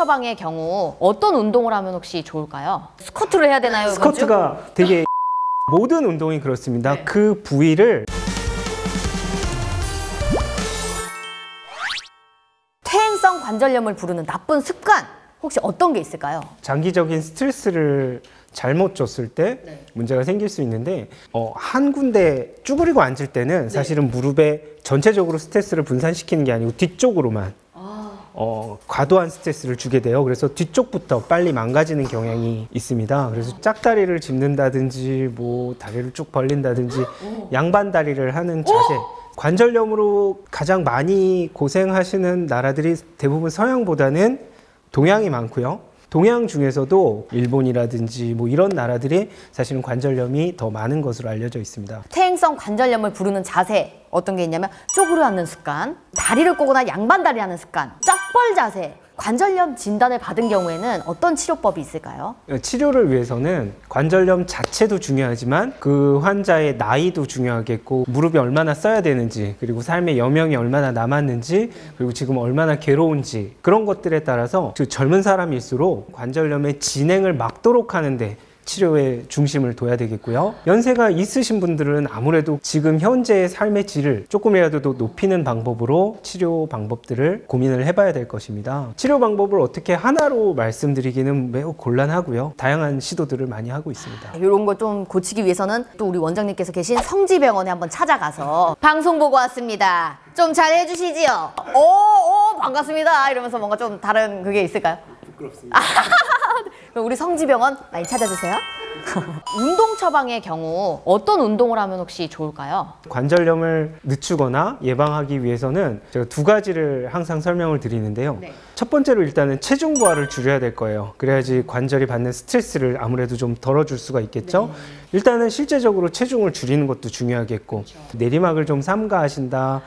처방의 경우 어떤 운동을 하면 혹시 좋을까요? 스쿼트를 해야 되나요? 스쿼트가 되게 모든 운동이 그렇습니다. 네. 그 부위를 퇴행성 관절염을 부르는 나쁜 습관 혹시 어떤 게 있을까요? 장기적인 스트레스를 잘못 줬을 때 문제가 생길 수 있는데 한 군데 쭈그리고 앉을 때는 사실은 무릎에 전체적으로 스트레스를 분산시키는 게 아니고 뒤쪽으로만 과도한 스트레스를 주게 돼요. 그래서 뒤쪽부터 빨리 망가지는 경향이 있습니다. 그래서 짝다리를 짚는다든지 뭐 다리를 쭉 벌린다든지 양반 다리를 하는 자세, 관절염으로 가장 많이 고생하시는 나라들이 대부분 서양보다는 동양이 많고요. 동양 중에서도 일본이라든지 뭐 이런 나라들이 사실은 관절염이 더 많은 것으로 알려져 있습니다. 퇴행성 관절염을 부르는 자세 어떤 게 있냐면 쪼그려 앉는 습관, 다리를 꼬거나 양반다리 하는 습관, 쩍벌 자세. 관절염 진단을 받은 경우에는 어떤 치료법이 있을까요? 치료를 위해서는 관절염 자체도 중요하지만 그 환자의 나이도 중요하겠고 무릎이 얼마나 써야 되는지 그리고 삶의 여명이 얼마나 남았는지 그리고 지금 얼마나 괴로운지 그런 것들에 따라서 젊은 사람일수록 관절염의 진행을 막도록 하는데 치료에 중심을 둬야 되겠고요. 연세가 있으신 분들은 아무래도 지금 현재의 삶의 질을 조금이라도 더 높이는 방법으로 치료 방법들을 고민을 해봐야 될 것입니다. 치료 방법을 어떻게 하나로 말씀드리기는 매우 곤란하고요. 다양한 시도들을 많이 하고 있습니다. 이런 거 좀 고치기 위해서는 또 우리 원장님께서 계신 성지병원에 한번 찾아가서 방송 보고 왔습니다. 좀 잘 해주시지요? 오, 반갑습니다. 이러면서 뭔가 좀 다른 그게 있을까요? 부끄럽습니다. 그럼 우리 성지병원 많이 찾아주세요. 운동 처방의 경우 어떤 운동을 하면 혹시 좋을까요? 관절염을 늦추거나 예방하기 위해서는 제가 두 가지를 항상 설명을 드리는데요. 첫 번째로 일단은 체중 부하를 줄여야 될 거예요. 그래야지 관절이 받는 스트레스를 아무래도 좀 덜어줄 수가 있겠죠. 일단은 실제적으로 체중을 줄이는 것도 중요하겠고 내리막을 좀 삼가하신다.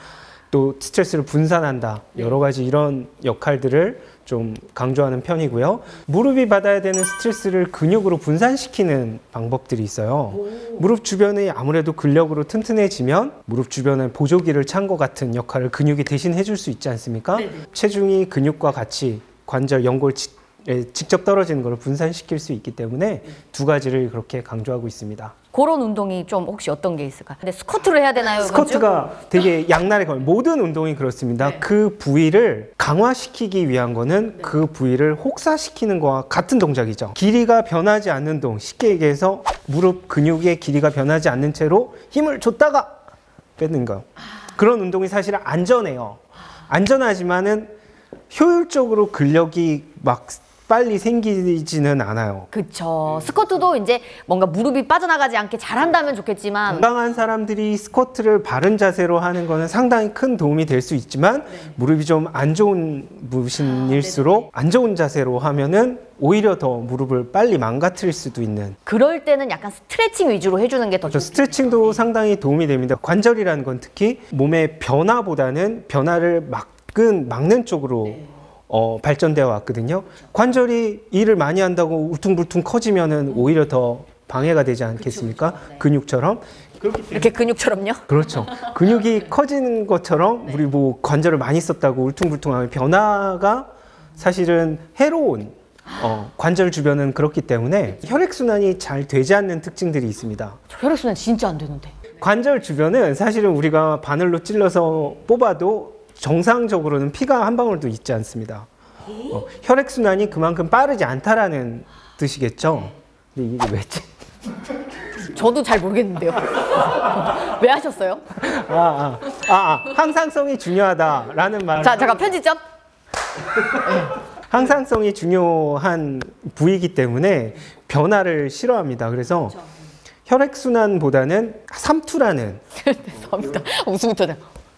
또 스트레스를 분산한다. 여러 가지 이런 역할들을 좀 강조하는 편이고요. 무릎이 받아야 되는 스트레스를 근육으로 분산시키는 방법들이 있어요. 무릎 주변이 아무래도 근력으로 튼튼해지면 무릎 주변에 보조기를 찬 것 같은 역할을 근육이 대신 해줄 수 있지 않습니까? 체중이 근육과 같이 관절, 연골 직접 떨어지는 걸 분산시킬 수 있기 때문에 두 가지를 그렇게 강조하고 있습니다. 그런 운동이 좀 혹시 어떤 게 있을까요? 근데 스쿼트를 해야 되나요? 스쿼트가 되게 양날의 검, 모든 운동이 그렇습니다. 그 부위를 강화시키기 위한 거는 그 부위를 혹사시키는 거와 같은 동작이죠. 길이가 변하지 않는 동, 쉽게 얘기해서 무릎 근육의 길이가 변하지 않는 채로 힘을 줬다가 빼는 거. 그런 운동이 사실은 안전해요. 안전하지만은 효율적으로 근력이 막 빨리 생기지는 않아요. 그쵸. 스쿼트도 이제 뭔가 무릎이 빠져나가지 않게 잘한다면 좋겠지만 건강한 사람들이 스쿼트를 바른 자세로 하는 거는 상당히 큰 도움이 될 수 있지만 무릎이 좀 안 좋은 분일수록 안 좋은 자세로 하면은 오히려 더 무릎을 빨리 망가뜨릴 수도 있는. 그럴 때는 약간 스트레칭 위주로 해주는 게 더 좋죠. 스트레칭도 상당히 도움이 됩니다. 관절이라는 건 특히 몸의 변화보다는 변화를 막는 쪽으로 발전되어 왔거든요. 관절이 일을 많이 한다고 울퉁불퉁 커지면은 오히려 더 방해가 되지 않겠습니까? 근육처럼. 이렇게 근육처럼요? 그렇죠. 근육이 커지는 것처럼 우리 뭐 관절을 많이 썼다고 울퉁불퉁하면 변화가 사실은 해로운 관절 주변은 그렇기 때문에 혈액순환이 잘 되지 않는 특징들이 있습니다. 저 혈액순환 진짜 안 되는데. 관절 주변은 사실은 우리가 바늘로 찔러서 뽑아도 정상적으로는 피가 한 방울도 있지 않습니다. 혈액순환이 그만큼 빠르지 않다라는 뜻이겠죠. 근데 이게 왜지? 저도 잘 모르겠는데요. 왜 하셨어요? 항상성이 중요하다라는 말. 자, 잠깐 편집점. 항상성이 중요한 부위이기 때문에 변화를 싫어합니다. 그래서 혈액순환보다는 삼투라는 죄송합니다. 웃음이 터져.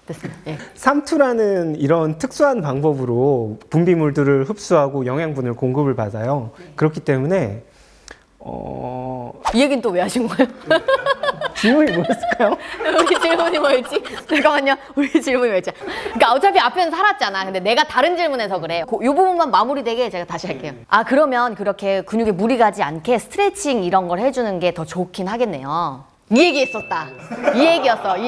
됐습니다. 삼투라는 이런 특수한 방법으로 분비물들을 흡수하고 영양분을 공급을 받아요. 그렇기 때문에 이 얘기는 또 왜 하신 거예요? 질문이 뭐였을까요? 우리 질문이 뭐였지? 잠깐만요. 우리 질문이 뭐였지? 그러니까 어차피 앞에는 살았잖아. 근데 내가 다른 질문에서 그래. 이 부분만 마무리되게 제가 다시 할게요. 그러면 그렇게 근육에 무리 가지 않게 스트레칭 이런 걸 해주는 게 더 좋긴 하겠네요. 이 얘기했었다. 이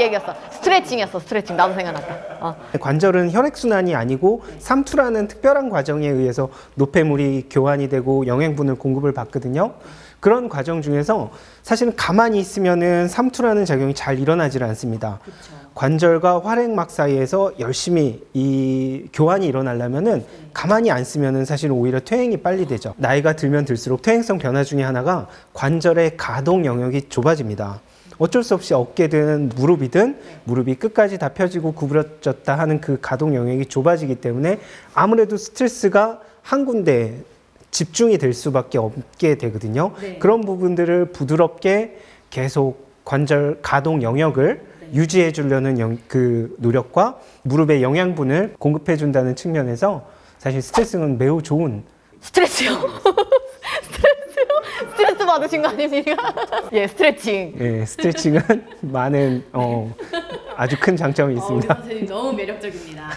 얘기였어. 스트레칭이었어, 스트레칭. 나도 생각났다. 관절은 혈액순환이 아니고 삼투라는 특별한 과정에 의해서 노폐물이 교환이 되고 영양분을 공급을 받거든요. 그런 과정 중에서 사실은 가만히 있으면은 삼투라는 작용이 잘 일어나질 않습니다. 관절과 활액막 사이에서 열심히 이 교환이 일어나려면은 가만히 안 쓰면은 사실 오히려 퇴행이 빨리 되죠. 나이가 들면 들수록 퇴행성 변화 중에 하나가 관절의 가동 영역이 좁아집니다. 어쩔 수 없이 어깨든 무릎이든 무릎이 끝까지 다 펴지고 구부러졌다 하는 그 가동 영역이 좁아지기 때문에 아무래도 스트레스가 한 군데 집중이 될 수밖에 없게 되거든요. 그런 부분들을 부드럽게 계속 관절 가동 영역을 유지해 주려는 그 노력과 무릎에 영양분을 공급해 준다는 측면에서 사실 스트레칭은 매우 좋은. 스트레스요? 스트레스 받으신 거 아닙니까? 예, 스트레칭. 예, 스트레칭은 많은 아주 큰 장점이 있습니다. 선생님 너무 매력적입니다.